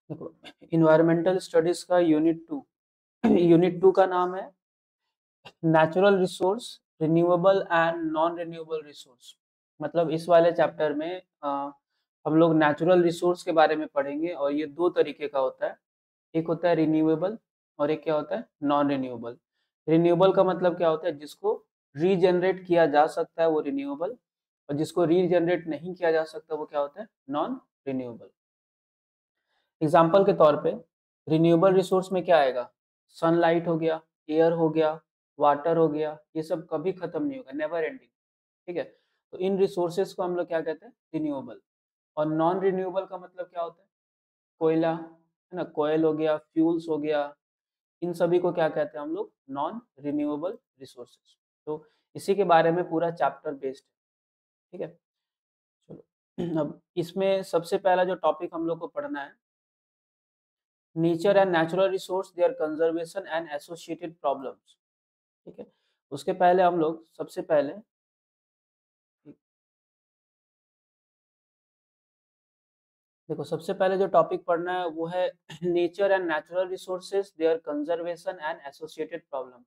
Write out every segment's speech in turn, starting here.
देखो, environmental studies का unit 2 का नाम है natural resource, renewable and non renewable resource. मतलब इस वाले चैप्टर में हम लोग नेचुरल रिसोर्स के बारे में पढ़ेंगे और ये दो तरीके का होता है। एक होता है रिन्यूएबल और एक क्या होता है नॉन रिन्यूएबल। रिन्यूएबल का मतलब क्या होता है, जिसको रीजनरेट किया जा सकता है वो रिन्यूएबल, और जिसको रीजनरेट नहीं किया जा सकता वो क्या होता है नॉन रिन्यूएबल। एग्जाम्पल के तौर पे रिन्यूएबल रिसोर्स में क्या आएगा, सनलाइट हो गया, एयर हो गया, वाटर हो गया, ये सब कभी खत्म नहीं होगा, नेवर एंडिंग। ठीक है, तो इन रिसोर्सेज को हम लोग क्या कहते हैं रिन्यूएबल। और नॉन रिन्यूएबल का मतलब क्या होता है, कोयला है ना, कोयल हो गया, फ्यूल्स हो गया, इन सभी को क्या कहते हैं हम लोग नॉन रिन्यूएबल रिसोर्सेज। तो इसी के बारे में पूरा चैप्टर बेस्ड है। ठीक है, चलो अब इसमें सबसे पहला जो टॉपिक हम लोग को पढ़ना है, nature and natural resource their conservation and associated problems. ठीक है, उसके पहले हम लोग सबसे पहले देखो, सबसे पहले जो टॉपिक पढ़ना है वो है nature and natural resources their conservation and associated problem.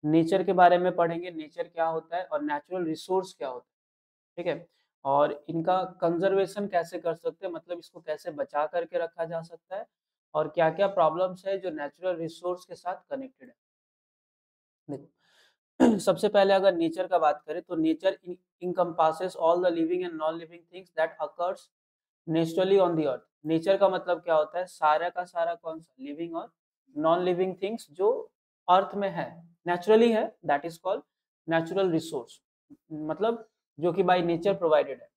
Nature के बारे में पढ़ेंगे, नेचर क्या होता है और नेचुरल रिसोर्स क्या होता है। ठीक है, और इनका कंजर्वेशन कैसे कर सकते हैं, मतलब इसको कैसे बचा करके रखा जा सकता है, और क्या क्या प्रॉब्लम्स है जो नेचुरल रिसोर्स के साथ कनेक्टेड है। देखो, सबसे पहले अगर नेचर का बात करें तो nature encompasses all the living and non living things that occurs naturally on the earth। Nature का मतलब क्या होता है, सारा का सारा कौन सा लिविंग और नॉन लिविंग थिंग्स जो अर्थ में है, नेचुरली है, that is called natural resource. मतलब जो कि बाय नेचर प्रोवाइडेड है।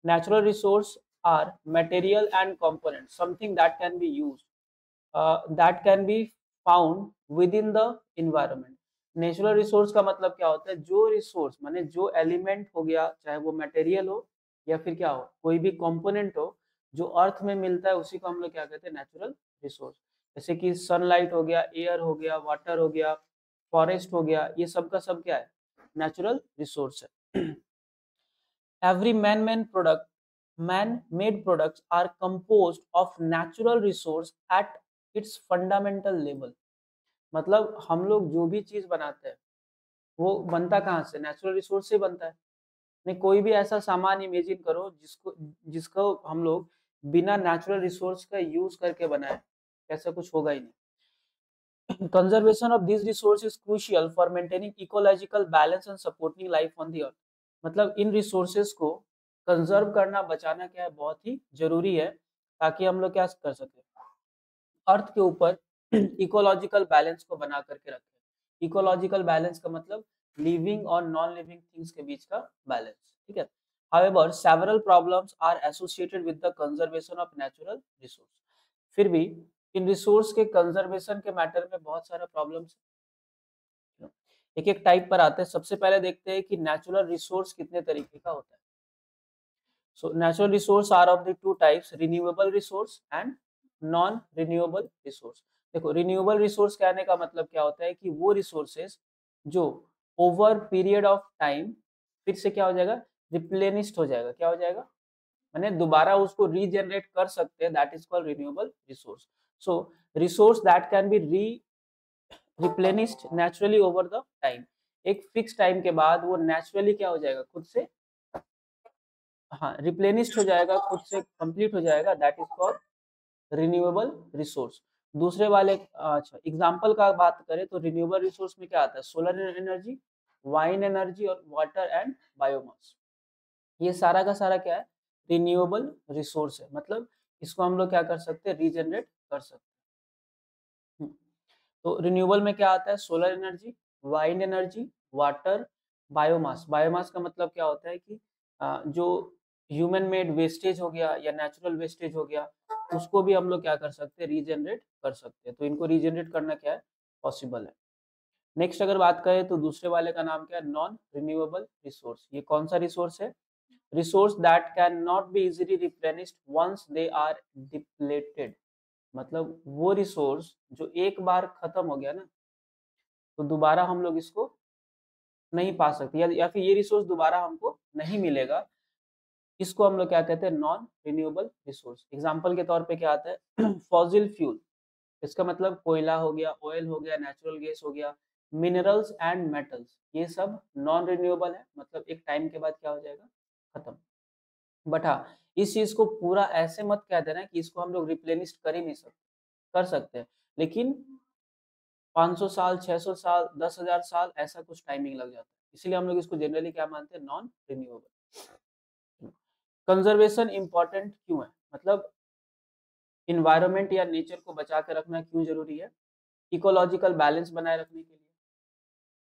Natural resource are material and component, something that can be used, that can be found within the environment। Natural resource का मतलब क्या होता है, जो रिसोर्स माने जो एलिमेंट हो गया, चाहे वो मटेरियल हो या फिर क्या हो, कोई भी कंपोनेंट हो जो अर्थ में मिलता है, उसी को हम लोग क्या कहते हैं नेचुरल रिसोर्स। जैसे कि सनलाइट हो गया, एयर हो गया, वाटर हो गया, फॉरेस्ट हो गया, ये सब का सब क्या है नेचुरल रिसोर्स है। Every man-made products are composed of natural resource at its fundamental level। मतलब हम लोग जो भी चीज बनाते हैं वो बनता कहाँ से, नेचुरल रिसोर्स से बनता है। नहीं, कोई भी ऐसा सामान इमेजिन करो जिसको जिसको हम लोग बिना नेचुरल रिसोर्स का यूज करके बनाए, ऐसा कुछ होगा ही नहीं। Conservation of this resource is crucial for maintaining ecological balance and supporting life on the earth. मतलब इन रिसोर्सेज को कंजर्व करना, बचाना क्या है, बहुत ही जरूरी है, ताकि हम लोग क्या कर सके, अर्थ के ऊपर इकोलॉजिकल बैलेंस को बना करके रखें। इकोलॉजिकल बैलेंस का मतलब लिविंग और नॉन लिविंग थिंग्स के बीच का बैलेंस। ठीक है, however several problems are associated with the conservation of natural resource। फिर भी इन रिसोर्स के कंजर्वेशन के मैटर में बहुत सारा प्रॉब्लम्स, एक एक टाइप पर आते हैं। सबसे पहले देखते हैं कि नेचुरल रिसोर्स कितने तरीके का होता है। So natural resource are of the two types, renewable resource and non renewable resource। देखो, renewable resource कहने का मतलब क्या होता है कि वो resources जो over period of time फिर से क्या हो जाएगा, replenished हो जाएगा। क्या हो जाएगा, माने दोबारा उसको रीजनरेट कर सकते हैं, that is called renewable resource. So resource that can be replenished naturally over the time. एक फिक्स टाइम के बाद वो नेचुरली क्या हो जाएगा, खुद से हाँ रिप्लेनिश्ड हो जाएगा, खुद से कंप्लीट हो जाएगा, that is called renewable resource. दूसरे वाले अच्छा एग्जांपल का बात करें तो रिन्यूएबल रिसोर्स में क्या आता है, सोलर एनर्जी, वाइन एनर्जी और वाटर एंड बायोमास। ये सारा का सारा क्या है, रिन्यूएबल रिसोर्स है। मतलब इसको हम लोग क्या कर सकते हैं, रीजनरेट कर सकते हैं। तो रिन्यूएबल में क्या आता है, solar energy, wind energy, water, biomass. Biomass का मतलब क्या होता है कि जो ह्यूमन मेड वेस्टेज हो गया या नेचुरल वेस्टेज हो गया, उसको भी हम लोग क्या कर सकते हैं, रीजनरेट कर सकते हैं। तो इनको रीजनरेट करना क्या है, पॉसिबल है। नेक्स्ट अगर बात करें तो दूसरे वाले का नाम क्या है, नॉन रिन्यूएबल रिसोर्स। ये कौन सा रिसोर्स है, resource that can not be easily replenished once they are depleted. मतलब वो रिसोर्स जो एक बार खत्म हो गया ना, तो दोबारा हम लोग इसको नहीं पा सकते, या फिर ये रिसोर्स दोबारा हमको नहीं मिलेगा इसको हम लोग क्या कहते हैं, नॉन रिन्यूएबल रिसोर्स। एग्जांपल के तौर पे क्या आता है फॉसिल फ्यूल, इसका मतलब कोयला हो गया, ऑयल हो गया, नेचुरल गैस हो गया, मिनरल्स एंड मेटल्स, ये सब नॉन रिन्यूएबल है, मतलब एक टाइम के बाद क्या हो जाएगा, खत्म। बट हाँ, इस चीज को पूरा ऐसे मत कह देना कि इसको हम लोग रिप्लेनिश कर ही नहीं सकते, कर सकते हैं, लेकिन 500 साल, 600 साल, 10,000 साल ऐसा कुछ टाइमिंग लग जाता है, इसलिए हम लोग इसको जनरली क्या मानते हैं, नॉन रिन्यूएबल। कंजर्वेशन इंपॉर्टेंट क्यों है, मतलब इन्वायरमेंट या नेचर को बचा के रखना क्यों जरूरी है, इकोलॉजिकल बैलेंस बनाए रखने के लिए,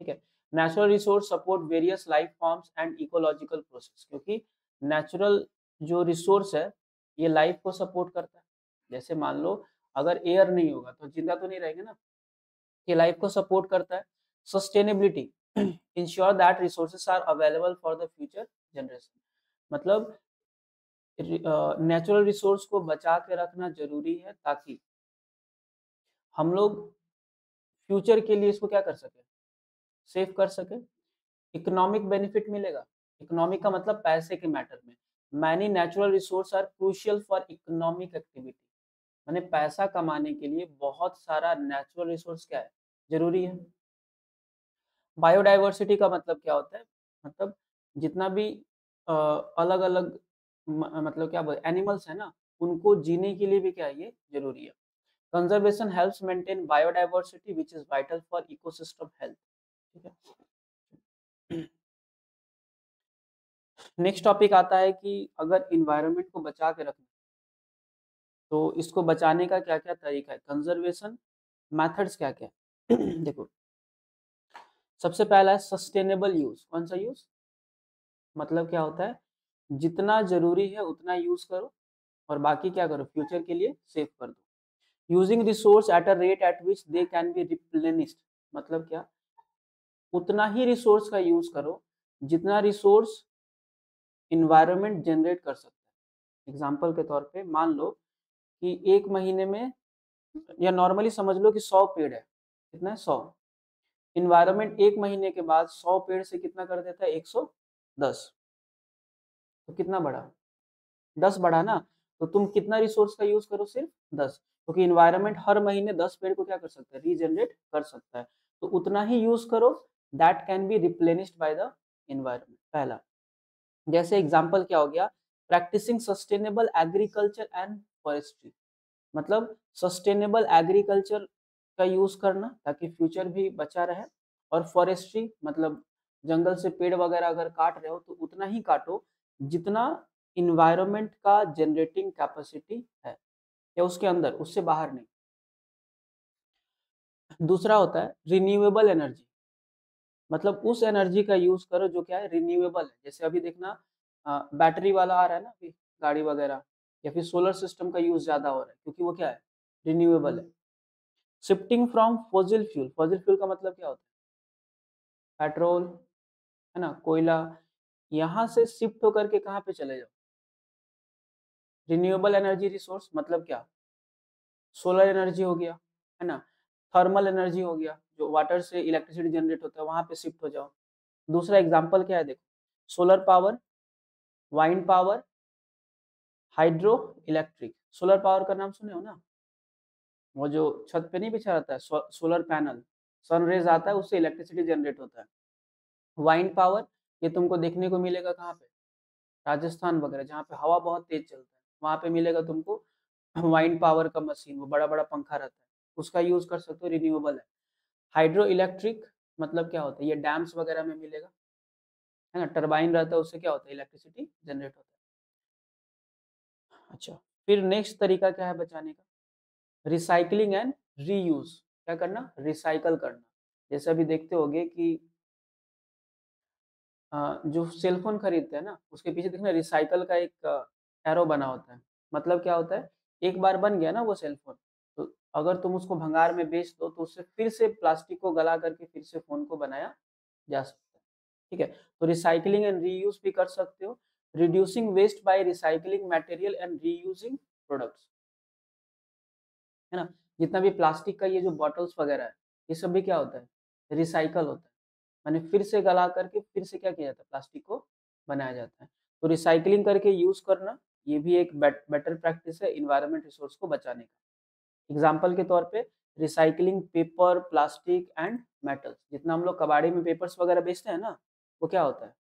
ठीक है। Natural resource support various life forms and ecological process, क्योंकि नेचुरल जो रिसोर्स है ये लाइफ को सपोर्ट करता है। जैसे मान लो अगर एयर नहीं होगा तो जिंदा तो नहीं रहेंगे ना, ये लाइफ को सपोर्ट करता है। Sustainability ensure that resources are available for the future generation, मतलब नेचुरल रिसोर्स को बचा के रखना जरूरी है ताकि हम लोग फ्यूचर के लिए इसको क्या कर सके, सेव कर सके। इकोनॉमिक बेनिफिट मिलेगा, इकोनॉमिक का मतलब पैसे के मैटर में, many natural resource are crucial for economic activity, माने पैसा कमाने के लिए बहुत सारा नेचुरल रिसोर्स क्या है, जरूरी है। बायोडाइवर्सिटी का मतलब क्या होता है, मतलब जितना भी अलग अलग मतलब क्या बोलते एनिमल्स है ना, उनको जीने के लिए भी क्या है, ये जरूरी है। Conservation helps maintain biodiversity which is vital for ecosystem health, ठीक है। नेक्स्ट टॉपिक आता है कि अगर इन्वायरमेंट को बचा के रखना, तो इसको बचाने का क्या क्या तरीका है, कंजर्वेशन मेथड्स क्या क्या है देखो, सबसे पहला है सस्टेनेबल यूज। कौन सा यूज, मतलब क्या होता है, जितना जरूरी है उतना यूज करो और बाकी क्या करो, फ्यूचर के लिए सेव कर दो। Using resource at a rate at which they can be replenished, मतलब क्या, उतना ही रिसोर्स का यूज करो जितना रिसोर्स इन्वायरमेंट जनरेट कर सकता है। एग्जाम्पल के तौर पे मान लो कि एक महीने में, या नॉर्मली समझ लो कि 100 पेड़ है, कितना है, 100। इन्वायरमेंट एक महीने के बाद 100 पेड़ से कितना कर देता है, 110, तो कितना बढ़ा, 10 बढ़ा ना, तो तुम कितना रिसोर्स का यूज करो, सिर्फ 10, क्योंकि इन्वायरमेंट हर महीने 10 पेड़ को क्या कर सकता है, रीजनरेट कर सकता है, तो उतना ही यूज करो that can be replenished by the environment, पहला। जैसे एग्जांपल क्या हो गया, practising sustainable agriculture and forestry, मतलब सस्टेनेबल एग्रीकल्चर का यूज करना ताकि फ्यूचर भी बचा रहे, और फॉरेस्ट्री मतलब जंगल से पेड़ वगैरह अगर काट रहे हो तो उतना ही काटो जितना इन्वायरमेंट का जनरेटिंग कैपेसिटी है, या उसके अंदर, उससे बाहर नहीं। दूसरा होता है रिन्यूएबल एनर्जी, मतलब उस एनर्जी का यूज करो जो क्या है, रिन्यूएबल है। जैसे अभी देखना बैटरी वाला आ रहा है ना अभी, गाड़ी वगैरह, या फिर सोलर सिस्टम का यूज ज्यादा हो रहा है क्योंकि वो क्या है, रिन्यूएबल है। Shifting from fossil fuel, fossil fuel का मतलब क्या होता है, पेट्रोल, है ना, कोयला, यहाँ से शिफ्ट होकर के कहाँ पे चले जाओ, रिन्यूएबल एनर्जी रिसोर्स, मतलब क्या, सोलर एनर्जी हो गया, है ना, थर्मल एनर्जी हो गया, जो वाटर से इलेक्ट्रिसिटी जनरेट होता है, वहां पे शिफ्ट हो जाओ। दूसरा एग्जांपल क्या है देखो, solar power, wind power, hydro electric. Solar power का नाम सुने हो ना, वो जो छत पे नहीं बिछा रहता है, सोलर पैनल, सन रेज आता है, उससे इलेक्ट्रिसिटी जनरेट होता है। वाइंड पावर, ये तुमको देखने को मिलेगा कहाँ पे, राजस्थान वगैरह, जहाँ पे हवा बहुत तेज चलता है वहां पे मिलेगा तुमको वाइंड पावर का मशीन, वो बड़ा बड़ा पंखा रहता है, उसका यूज कर सकते हो, रिन्यूएबल है। हाइड्रो इलेक्ट्रिक मतलब क्या होता है, ये डैम्स वगैरह में मिलेगा, है ना, टरबाइन रहता है, उससे क्या होता है, इलेक्ट्रिसिटी जनरेट होता है। अच्छा, फिर नेक्स्ट तरीका क्या है बचाने का, रिसाइकलिंग एंड रीयूज, क्या करना, रिसाइकल करना। जैसे अभी देखते होगे कि जो सेलफोन खरीदते हैं ना, उसके पीछे देखना रिसाइकल का एक एरो बना होता है, मतलब क्या होता है, एक बार बन गया ना वो सेलफोन, तो अगर तुम उसको भंगार में बेच दो तो उससे फिर से प्लास्टिक को गला करके फिर से फोन को बनाया जा सकता है, ठीक है। तो रिसाइकलिंग एंड रीयूज भी कर सकते हो, reducing waste by recycling material and reusing products, है ना, जितना भी प्लास्टिक का ये जो बॉटल्स वगैरह है, ये सब भी क्या होता है, रिसाइकल होता है, माने फिर से गला करके फिर से क्या किया जाता है, प्लास्टिक को बनाया जाता है। तो रिसाइकलिंग करके यूज करना ये भी एक बेटर प्रैक्टिस है इन्वायरमेंट रिसोर्स को बचाने का। एग्जाम्पल के तौर पे recycling paper, plastic and metals. जितना हम लोग कबाड़ी में पेपर्स वगैरह बेचते हैं ना, वो क्या होता है,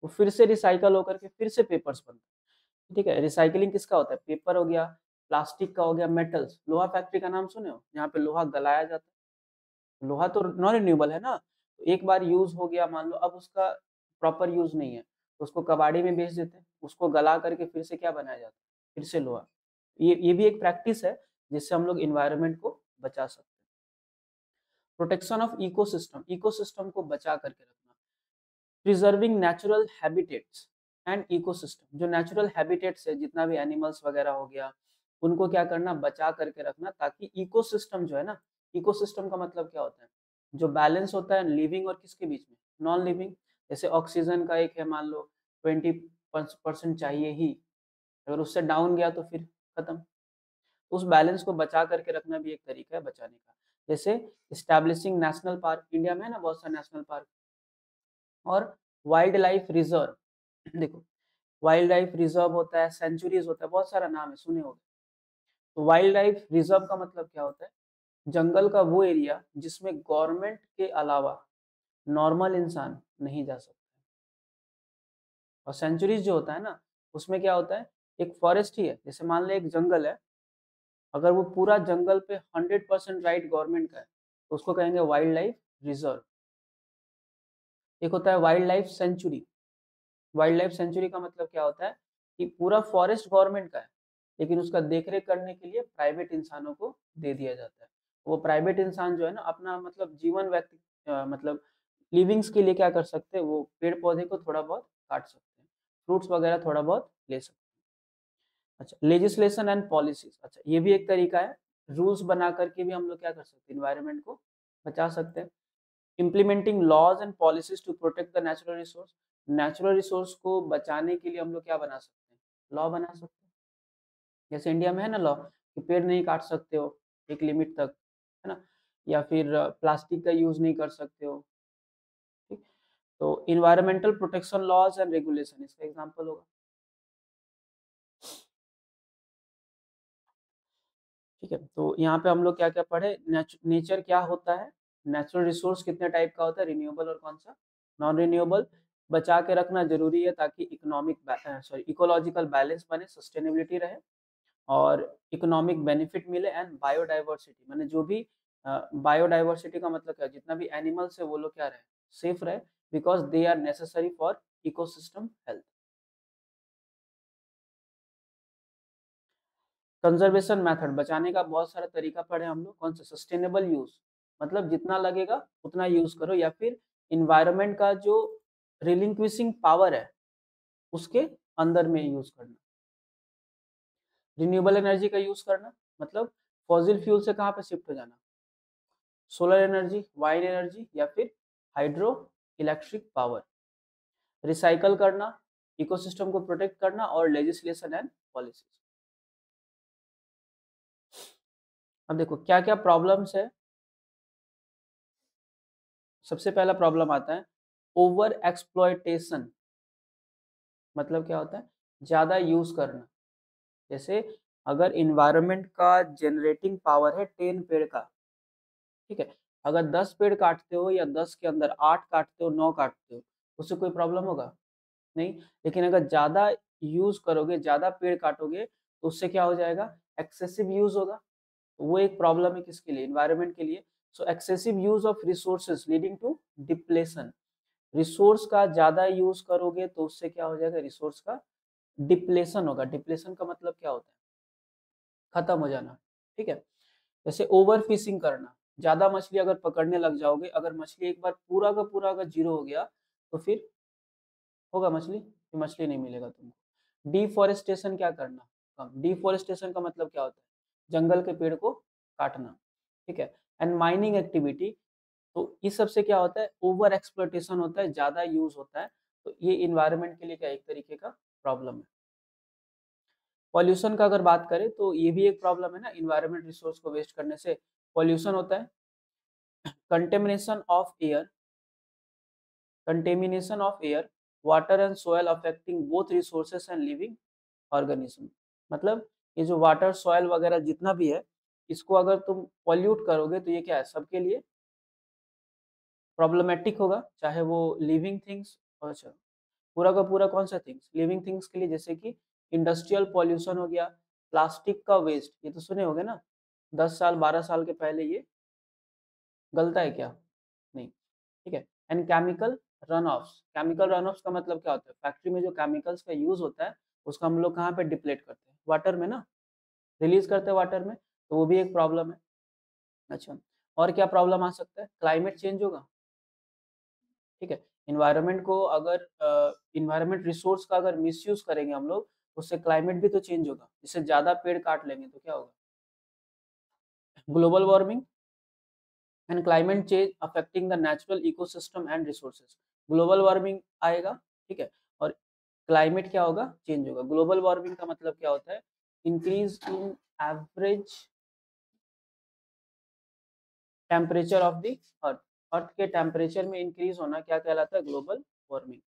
वो फिर से रिसाइकल होकर के फिर से पेपर्स बनते हैं। ठीक है, रिसाइकलिंग किसका होता है, पेपर हो गया, प्लास्टिक का हो गया, मेटल्स, लोहा फैक्ट्री का नाम सुने हो, जहाँ पे लोहा गलाया जाता है। लोहा तो नॉन रिन्यूएबल है ना, तो एक बार यूज हो गया, मान लो अब उसका प्रॉपर यूज नहीं है, तो उसको कबाड़ी में बेच देते हैं, उसको गला करके फिर से क्या बनाया जाता है, फिर से लोहा। ये भी एक प्रैक्टिस है जिससे हम लोग इन्वायरमेंट को बचा सकते हैं। प्रोटेक्शन ऑफ इकोसिस्टम, इकोसिस्टम को बचा करके रखना। Preserving natural habitats and ecosystem, जो नेचुरल हैबिटेट्स है, जितना भी एनिमल्स वगैरह हो गया, उनको क्या करना, बचा करके रखना, ताकि इकोसिस्टम जो है ना, इकोसिस्टम का मतलब क्या होता है, जो बैलेंस होता है लिविंग और किसके बीच में, नॉन लिविंग। जैसे ऑक्सीजन का एक है, मान लो 20% चाहिए ही, अगर उससे डाउन गया तो फिर खत्म। उस बैलेंस को बचा करके रखना भी एक तरीका है बचाने का। जैसे इस्टेब्लिशिंग नेशनल पार्क, इंडिया में है ना बहुत सारे नेशनल पार्क, और वाइल्ड लाइफ रिजर्व। देखो, वाइल्ड लाइफ रिजर्व होता है, सेंचुरीज होता है, बहुत सारा नाम है, सुने होंगे। तो वाइल्ड लाइफ रिजर्व का मतलब क्या होता है, जंगल का वो एरिया जिसमें गवर्नमेंट के अलावा नॉर्मल इंसान नहीं जा सकता। और सेंचुरीज जो होता है ना, उसमें क्या होता है, एक फॉरेस्ट ही है, जैसे मान लो एक जंगल है, अगर वो पूरा जंगल पे 100% राइट गवर्नमेंट का है, तो उसको कहेंगे वाइल्ड लाइफ रिजर्व। एक होता है wild life sanctuary. Wild life sanctuary का मतलब क्या होता है कि पूरा फॉरेस्ट गवर्नमेंट का है, लेकिन उसका देखरेख करने के लिए प्राइवेट इंसानों को दे दिया जाता है। वो प्राइवेट इंसान जो है ना, अपना मतलब जीवन व्यक्ति मतलब लिविंग्स के लिए क्या कर सकते हैं, वो पेड़ पौधे को थोड़ा बहुत काट सकते हैं, फ्रूट्स वगैरह थोड़ा बहुत ले सकते हैं। अच्छा, लेजिस्लेशन एंड पॉलिसीज, अच्छा ये भी एक तरीका है, रूल्स बना करके भी हम लोग क्या कर सकते हैं, इन्वायरमेंट को बचा सकते हैं। Implementing laws and policies to protect the natural resource, natural resource को बचाने के लिए हम लोग क्या बना सकते हैं, लॉ बना सकते हैं। जैसे इंडिया में है ना लॉ कि पेड़ नहीं काट सकते हो एक लिमिट तक, है ना, या फिर प्लास्टिक का यूज नहीं कर सकते हो। ठीक, तो environmental protection laws and regulation इसका एग्जांपल होगा। ठीक है, तो यहाँ पे हम लोग क्या क्या पढ़े, नेचर क्या होता है, नेचुरल रिसोर्स कितने टाइप का होता है, रिन्यूएबल और कौन सा नॉन रिन्यूएबल, बचा के रखना जरूरी है ताकि इकोलॉजिकल बैलेंस बने, सस्टेनेबिलिटी रहे, और इकोनॉमिक बेनिफिट मिले, एंड बायोडाइवर्सिटी, मैंने जो भी बायोडाइवर्सिटी का मतलब क्या है, जितना भी एनिमल्स है वो लोग क्या रहे, सेफ रहे, because they are necessary for ecosystem health. Conservation method, बचाने का बहुत सारा तरीका पढ़े हम लोग, कौन सा, सस्टेनेबल यूज, मतलब जितना लगेगा उतना यूज करो, या फिर इन्वायरमेंट का जो रिलिंक्विशिंग पावर है उसके अंदर में यूज करना। रिन्यूएबल एनर्जी का यूज करना, मतलब फॉसिल फ्यूल से कहाँ पे शिफ्ट हो जाना, सोलर एनर्जी, वाइंड एनर्जी, या फिर हाइड्रो इलेक्ट्रिक पावर। रिसाइकल करना, इकोसिस्टम को प्रोटेक्ट करना, और लेजिस्लेशन एंड पॉलिसीज। अब देखो क्या क्या प्रॉब्लम्स है। सबसे पहला प्रॉब्लम आता है ओवर एक्सप्लॉयटेशन, मतलब क्या होता है, ज्यादा यूज करना। जैसे अगर इन्वायरमेंट का जनरेटिंग पावर है 10 पेड़ का, ठीक है, अगर 10 पेड़ काटते हो, या 10 के अंदर 8 काटते हो, 9 काटते हो, उससे कोई प्रॉब्लम होगा नहीं। लेकिन अगर ज्यादा यूज करोगे, ज्यादा पेड़ काटोगे, तो उससे क्या हो जाएगा, एक्सेसिव यूज होगा। वो एक प्रॉब्लम है किसके लिए, इन्वायरमेंट के लिए। So excessive use of resources leading to depletion, resource का ज्यादा यूज करोगे तो उससे क्या हो जाएगा, रिसोर्स का डिप्लेशन होगा। डिप्लेशन का मतलब क्या होता है, खत्म हो जाना। ठीक है, जैसे ओवर फिशिंग करना, ज्यादा मछली अगर पकड़ने लग जाओगे, अगर मछली एक बार पूरा का पूरा अगर जीरो हो गया, तो फिर होगा मछली, फिर मछली नहीं मिलेगा तुमको। डिफोरेस्टेशन क्या करना, कम। डिफोरेस्टेशन का मतलब क्या होता है, जंगल के पेड़ को काटना। ठीक है, एंड माइनिंग एक्टिविटी, तो इस सबसे क्या होता है, ओवर एक्सप्लोटेशन होता है, ज्यादा यूज होता है। तो ये इन्वायरमेंट के लिए क्या एक तरीके का प्रॉब्लम है। पॉल्यूशन का अगर बात करें तो ये भी एक प्रॉब्लम है ना, इन्वायरमेंट रिसोर्स को वेस्ट करने से पॉल्यूशन होता है। Contamination of air, contamination of air, water and soil affecting both resources and living organism. मतलब ये जो वाटर सॉइल वगैरह जितना भी है, इसको अगर तुम पॉल्यूट करोगे तो ये क्या है, सबके लिए प्रॉब्लमेटिक होगा, चाहे वो लिविंग थिंग्स, अच्छा पूरा का पूरा कौन सा थिंग्स, लिविंग थिंग्स के लिए, जैसे कि इंडस्ट्रियल पॉल्यूशन हो गया, प्लास्टिक का वेस्ट, ये तो सुने होगे ना, 10 साल 12 साल के पहले ये गलता है क्या, नहीं, ठीक है। And chemical run offs, chemical run offs का मतलब क्या होता है, फैक्ट्री में जो केमिकल्स का यूज होता है उसका हम लोग कहाँ पे डिप्लेट करते हैं, वाटर में ना, रिलीज करते हैं वाटर में, तो वो भी एक प्रॉब्लम है। अच्छा, और क्या प्रॉब्लम आ सकता है, क्लाइमेट चेंज होगा, ठीक है। इन्वायरमेंट को अगर इन्वायरमेंट रिसोर्स का अगर मिसयूज करेंगे हम लोग, उससे क्लाइमेट भी तो चेंज होगा, इससे ज्यादा पेड़ काट लेंगे तो क्या होगा, global warming and climate change affecting the natural ecosystem and resources, global warming आएगा, ठीक है, और क्लाइमेट क्या होगा, चेंज होगा। ग्लोबल वार्मिंग का मतलब क्या होता है, increase in average temperature of the earth, earth के टेम्परेचर में इंक्रीज होना क्या कहलाता है, ग्लोबल वार्मिंग।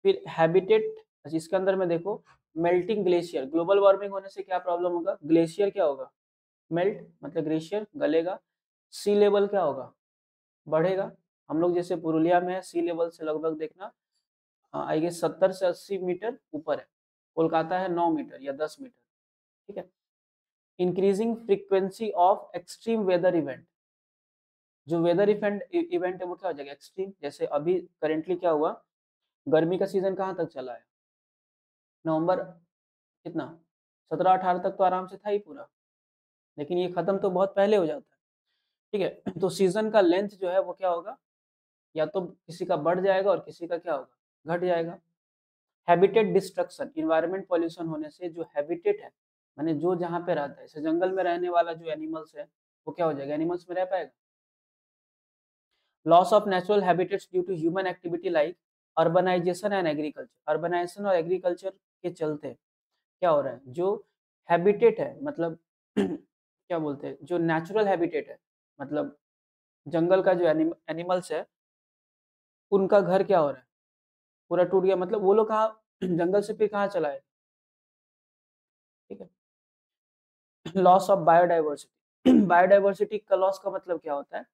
फिर हैबिटेट, इसके अंदर में देखो, मेल्टिंग ग्लेशियर, ग्लोबल वार्मिंग होने से क्या प्रॉब्लम होगा, ग्लेशियर क्या होगा, मेल्ट, मतलब ग्लेशियर गलेगा, सी लेवल क्या होगा, बढ़ेगा। हम लोग जैसे पुरुलिया में है, सी लेवल से लगभग देखना आई गेस 70 से 80 मीटर ऊपर है, कोलकाता है 9 मीटर या 10 मीटर, ठीक है। Increasing frequency of extreme weather event, जो वेदर इवेंट इवेंट है वो क्या हो जाएगा, एक्सट्रीम, जैसे अभी करेंटली क्या हुआ, गर्मी का सीजन कहाँ तक चला है, नवंबर कितना, 17 18 तक तो आराम से था ही पूरा, लेकिन ये खत्म तो बहुत पहले हो जाता है, ठीक है। तो सीजन का लेंथ जो है वो क्या होगा, या तो किसी का बढ़ जाएगा और किसी का क्या होगा, घट जाएगा। हैबिटेट डिस्ट्रक्शन, इन्वायरमेंट पॉल्यूशन होने से जो हैबिटेट है, माने जो जहाँ पे रहता है, जैसे जंगल में रहने वाला जो एनिमल्स है वो क्या हो जाएगा, एनिमल्स में रह पाएगा। Loss of natural habitats due to human activity like urbanisation and agriculture, urbanisation और एग्रीकल्चर के चलते क्या हो रहा है, जो हैबिटेट है, मतलब क्या बोलते हैं, जो नेचुरल हैबिटेट है, मतलब जंगल का जो एनिमल्स है उनका घर क्या हो रहा है, पूरा टूट गया, मतलब वो लोग कहाँ जंगल से फिर कहाँ चला है, ठीक है। लॉस ऑफ बायोडाइवर्सिटी, बायोडाइवर्सिटी का लॉस का मतलब क्या होता है,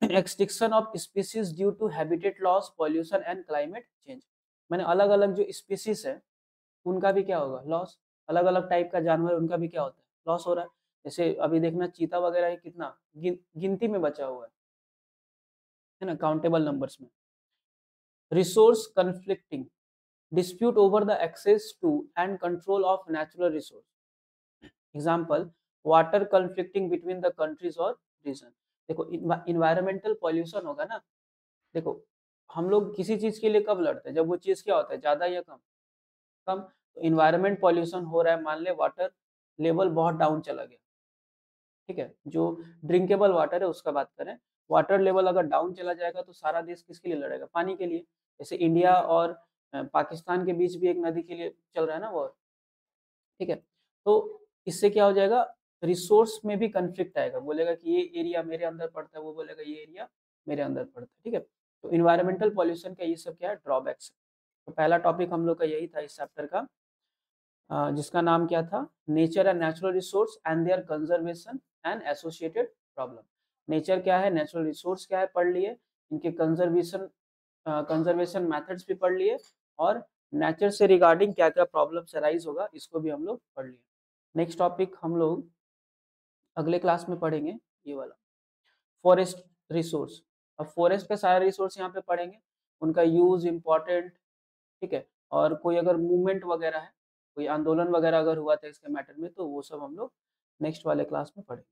extinction of species due to habitat loss, pollution and climate change, मैंने अलग अलग जो स्पीसीज है उनका भी क्या होगा, लॉस, अलग अलग टाइप का जानवर उनका भी क्या होता है, लॉस हो रहा है। जैसे अभी देखना चीता वगैरह है कितना गिनती में बचा हुआ है ना, काउंटेबल नंबर्स में। Resource conflicting, dispute over the access to and control of natural resource, example water conflicting between the countries और रीजन। देखो इन्वायरमेंटल पॉल्यूशन होगा ना, देखो हम लोग किसी चीज के लिए कब लड़ते हैं, जब वो चीज क्या होता है, ज्यादा या कम, कम, तो इन्वायरमेंट पॉल्यूशन हो रहा है, मान ले वाटर लेवल बहुत डाउन चला गया, ठीक है, जो ड्रिंकेबल वाटर है उसका बात करें, वाटर लेवल अगर डाउन चला जाएगा तो सारा देश किसके लिए लड़ेगा, पानी के लिए। जैसे इंडिया और पाकिस्तान के बीच भी एक नदी के लिए चल रहा है ना वो, ठीक है। तो इससे क्या हो जाएगा, रिसोर्स में भी कन्फ्लिक्ट आएगा, बोलेगा कि ये एरिया मेरे अंदर पड़ता है, वो बोलेगा ये एरिया मेरे अंदर पड़ता है, ठीक है। तो इन्वायरमेंटल पॉल्यूशन का ये सब क्या है, ड्रॉबैक्स है। तो पहला टॉपिक हम लोग का यही था इस चैप्टर का, जिसका नाम क्या था, nature and natural resource and their conservation and associated problem. Nature क्या है, नेचुरल रिसोर्स क्या है पढ़ लिए, इनके कंजर्वेशन कंजर्वेशन मेथड्स भी पढ़ लिए, और नेचर से रिगार्डिंग क्या क्या प्रॉब्लम्स अराइज होगा इसको भी हम लोग पढ़ लिए। नेक्स्ट टॉपिक हम लोग अगले क्लास में पढ़ेंगे ये वाला, फॉरेस्ट रिसोर्स। अब फॉरेस्ट का सारा रिसोर्स यहाँ पे पढ़ेंगे, उनका यूज इम्पोर्टेंट, ठीक है, और कोई अगर मूवमेंट वगैरह है, कोई आंदोलन वगैरह अगर हुआ था इसके मैटर में, तो वो सब हम लोग नेक्स्ट वाले क्लास में पढ़ेंगे।